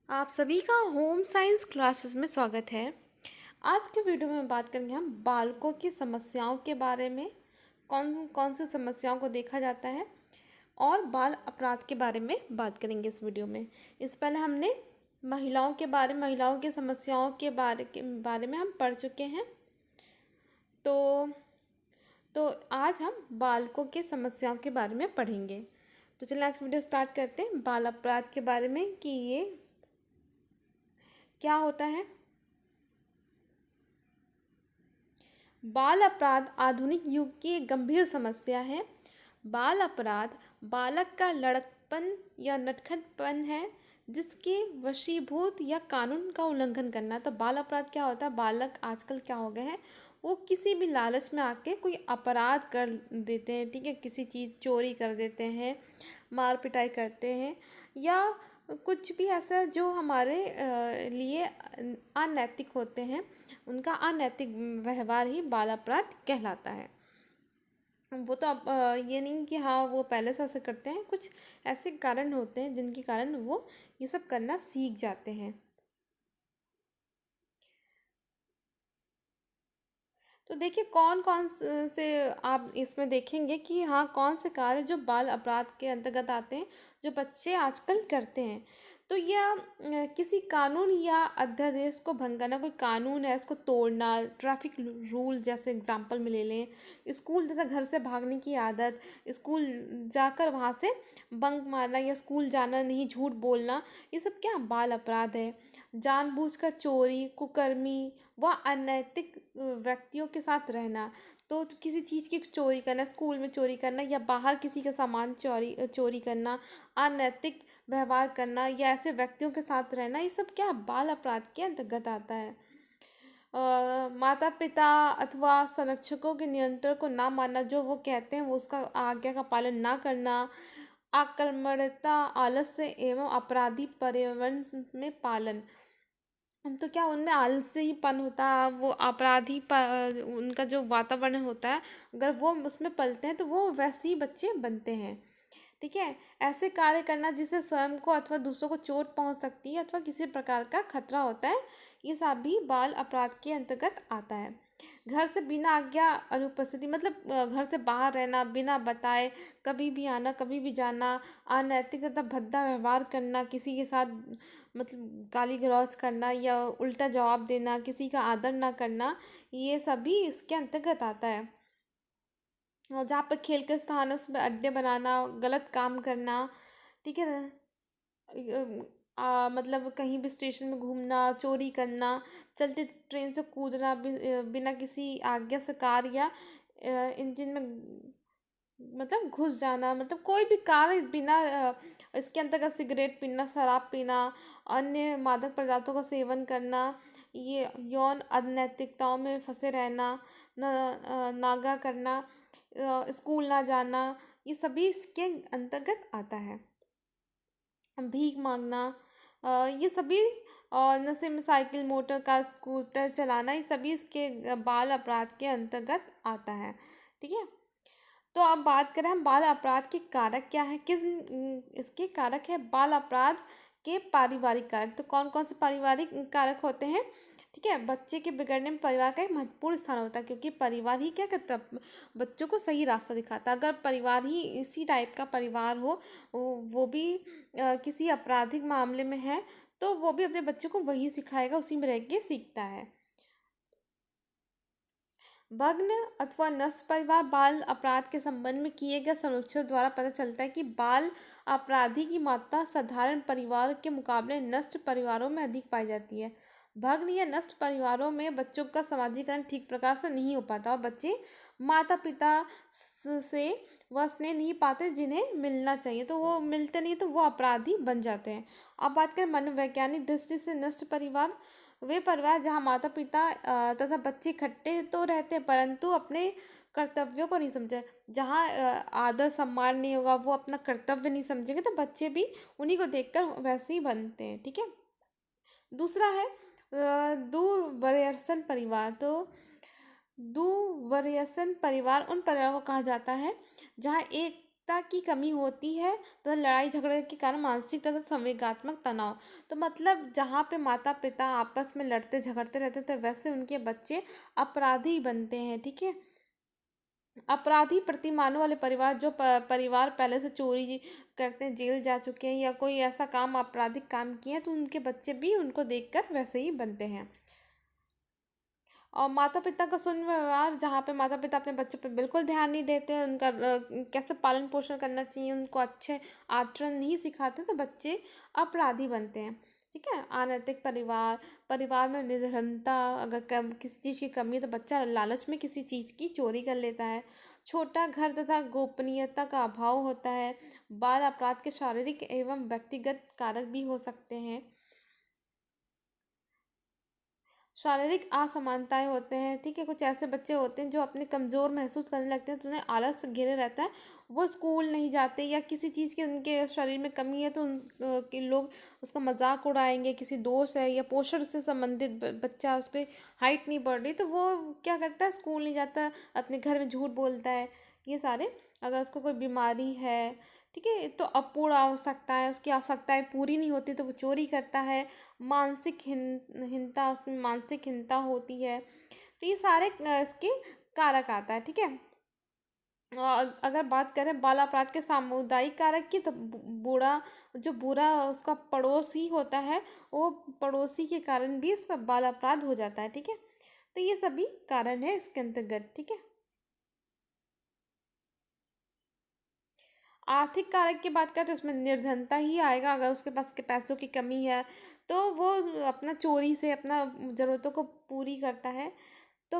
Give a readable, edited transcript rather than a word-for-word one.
आप सभी का होम साइंस क्लासेस में स्वागत है। आज के वीडियो में बात करेंगे हम बालकों की समस्याओं के बारे में। कौन कौन सी समस्याओं को देखा जाता है और बाल अपराध के बारे में बात करेंगे इस वीडियो में। इस पहले हमने महिलाओं की समस्याओं के बारे में हम पढ़ चुके हैं। तो तो आज हम बालकों की समस्याओं के बारे में पढ़ेंगे। तो चलिए आज की वीडियो स्टार्ट करते हैं बाल अपराध के बारे में कि ये क्या होता है। बाल अपराध आधुनिक युग की एक गंभीर समस्या है। बाल अपराध बालक का लड़कपन या नटखटपन है जिसके वशीभूत या कानून का उल्लंघन करना। तो बाल अपराध क्या होता है? बालक आजकल क्या हो गए हैं, वो किसी भी लालच में आके कोई अपराध कर देते हैं। ठीक है, किसी चीज़ चोरी कर देते हैं, मार पिटाई करते हैं, या कुछ भी ऐसा जो हमारे लिए अनैतिक होते हैं, उनका अनैतिक व्यवहार ही बाल अपराध कहलाता है। वो तो अब ये नहीं कि हाँ वो पहले से ऐसे करते हैं, कुछ ऐसे कारण होते हैं जिनके कारण वो ये सब करना सीख जाते हैं। तो देखिए कौन कौन से आप इसमें देखेंगे कि हाँ कौन से कार्य जो बाल अपराध के अंतर्गत आते हैं, जो बच्चे आजकल करते हैं। तो यह किसी कानून या अध्यादेश को भंग करना, कोई कानून है उसको तोड़ना, ट्रैफिक रूल जैसे एग्जांपल में ले लें, स्कूल जैसे घर से भागने की आदत, स्कूल जाकर वहाँ से बंक मारना या स्कूल जाना नहीं, झूठ बोलना, ये सब क्या बाल अपराध है। जानबूझकर चोरी, कुकर्मी व अनैतिक व्यक्तियों के साथ रहना। तो किसी चीज़ की चोरी करना, स्कूल में चोरी करना या बाहर किसी का सामान चोरी चोरी करना, अनैतिक व्यवहार करना या ऐसे व्यक्तियों के साथ रहना, ये सब क्या बाल अपराध के अंतर्गत आता है। माता पिता अथवा संरक्षकों के नियंत्रण को ना मानना, जो वो कहते हैं वो उसका आज्ञा का पालन ना करना, आक्रमणता, आलस्य एवं अपराधी पर्यावरण में पालन। तो क्या उनमें आलसीपन होता है, वो उनका जो वातावरण होता है, अगर वो उसमें पलते हैं तो वो वैसे ही बच्चे बनते हैं। ठीक है, ऐसे कार्य करना जिससे स्वयं को अथवा दूसरों को चोट पहुंच सकती है अथवा किसी प्रकार का खतरा होता है, ये सब भी बाल अपराध के अंतर्गत आता है। घर से बिना आज्ञा अनुपस्थिति, मतलब घर से बाहर रहना, बिना बताए कभी भी आना कभी भी जाना, अनैतिक तथा भद्दा व्यवहार करना, किसी के साथ मतलब गाली गलौज करना या उल्टा जवाब देना, किसी का आदर ना करना, ये सभी इसके अंतर्गत आता है। और जहाँ पर खेल के स्थान है उसमें अड्डे बनाना, गलत काम करना। ठीक है ना? मतलब कहीं भी स्टेशन में घूमना, चोरी करना, चलते ट्रेन से कूदना, बिना किसी आज्ञा से कार या इंजन में मतलब घुस जाना, मतलब कोई भी कार बिना इसके अंतर्गत सिगरेट पीना, शराब पीना, अन्य मादक पदार्थों का सेवन करना, ये यौन अनैतिकताओं में फंसे रहना, नागा करना, स्कूल ना जाना, ये सभी इसके अंतर्गत आता है। भीख मांगना, ये सभी, और नशे में साइकिल, मोटर कार, स्कूटर चलाना, ये सभी इसके बाल अपराध के अंतर्गत आता है। ठीक है, तो अब बात करें हम बाल अपराध के कारक क्या है, इसके कारक है बाल अपराध के पारिवारिक कारक। तो कौन कौन से पारिवारिक कारक होते हैं? ठीक है, बच्चे के बिगड़ने में परिवार का एक महत्वपूर्ण स्थान होता है, क्योंकि परिवार ही क्या करता है, बच्चों को सही रास्ता दिखाता है। अगर परिवार ही इसी टाइप का परिवार हो, वो भी किसी आपराधिक मामले में है, तो वो भी अपने बच्चे को वही सिखाएगा, उसी में रह के सीखता है। भग्न अथवा नष्ट परिवार बाल अपराध के संबंध में किए गए सर्वेक्षण द्वारा पता चलता है कि बाल अपराधी की मात्रा साधारण परिवार के मुकाबले नष्ट परिवारों में अधिक पाई जाती है। भग्न या नष्ट परिवारों में बच्चों का समाजीकरण ठीक प्रकार से नहीं हो पाता और बच्चे माता पिता से वह स्नेह नहीं पाते जिन्हें मिलना चाहिए, तो वो मिलते नहीं, तो वो अपराधी बन जाते हैं। अब बात करें मनोवैज्ञानिक दृष्टि से नष्ट परिवार, वे परिवार जहाँ माता पिता तथा बच्चे इकट्ठे तो रहते हैं परंतु अपने कर्तव्यों को नहीं समझे, जहाँ आदर सम्मान नहीं होगा, वो अपना कर्तव्य नहीं समझेंगे, तो बच्चे भी उन्हीं को देखकर वैसे ही बनते हैं। ठीक है, दूसरा है दूरवयस्क परिवार। तो दूरवयस्क परिवार उन परिवारों को कहा जाता है जहाँ एक की कमी होती है तथा लड़ाई झगड़े के कारण मानसिक तथा संवेगात्मक तनाव। तो मतलब जहाँ पे माता पिता आपस में लड़ते झगड़ते रहते थे वैसे उनके बच्चे अपराधी बनते हैं, ठीक है। अपराधी प्रतिमानों वाले परिवार जो परिवार पहले से चोरी करते हैं, जेल जा चुके हैं या कोई ऐसा काम आपराधिक काम किए हैं, तो उनके बच्चे भी उनको देखकर वैसे ही बनते हैं। और माता पिता का सुन व्यवहार, जहाँ पे माता पिता अपने बच्चों पे बिल्कुल ध्यान नहीं देते हैं, उनका कैसे पालन पोषण करना चाहिए, उनको अच्छे आचरण नहीं सिखाते, तो बच्चे अपराधी बनते हैं, ठीक है। अनैतिक परिवार, परिवार में निर्धनता, अगर किसी चीज़ की कमी है तो बच्चा लालच में किसी चीज़ की चोरी कर लेता है। छोटा घर तथा गोपनीयता का अभाव होता है। बाल अपराध के शारीरिक एवं व्यक्तिगत कारक भी हो सकते हैं। शारीरिक असमानताएं होते हैं, ठीक है। कुछ ऐसे बच्चे होते हैं जो अपने कमज़ोर महसूस करने लगते हैं, तो उन्हें आलस घेरे रहता है, वो स्कूल नहीं जाते या किसी चीज़ की उनके शरीर में कमी है तो उन के लोग उसका मजाक उड़ाएंगे, किसी दोष है या पोषण से संबंधित बच्चा, उसकी हाइट नहीं बढ़ रही तो वो क्या करता है, स्कूल नहीं जाता, अपने घर में झूठ बोलता है। ये सारे, अगर उसको कोई बीमारी है, ठीक है, तो अपूर्ण आवश्यकता है, उसकी आवश्यकताएं पूरी नहीं होती तो वो चोरी करता है। मानसिक हिंता, उसमें मानसिक हिंता होती है, तो ये सारे इसके कारक आता है, ठीक है। और अगर बात करें बाल अपराध के सामुदायिक कारक की, तो बुरा, जो बुरा उसका पड़ोसी होता है, वो पड़ोसी के कारण भी उसका बाल अपराध हो जाता है, ठीक है। तो ये सभी कारण है इसके अंतर्गत, ठीक है। आर्थिक कारक की बात करें तो उसमें निर्धनता ही आएगा, अगर उसके पास के पैसों की कमी है तो वो अपना चोरी से अपना ज़रूरतों को पूरी करता है। तो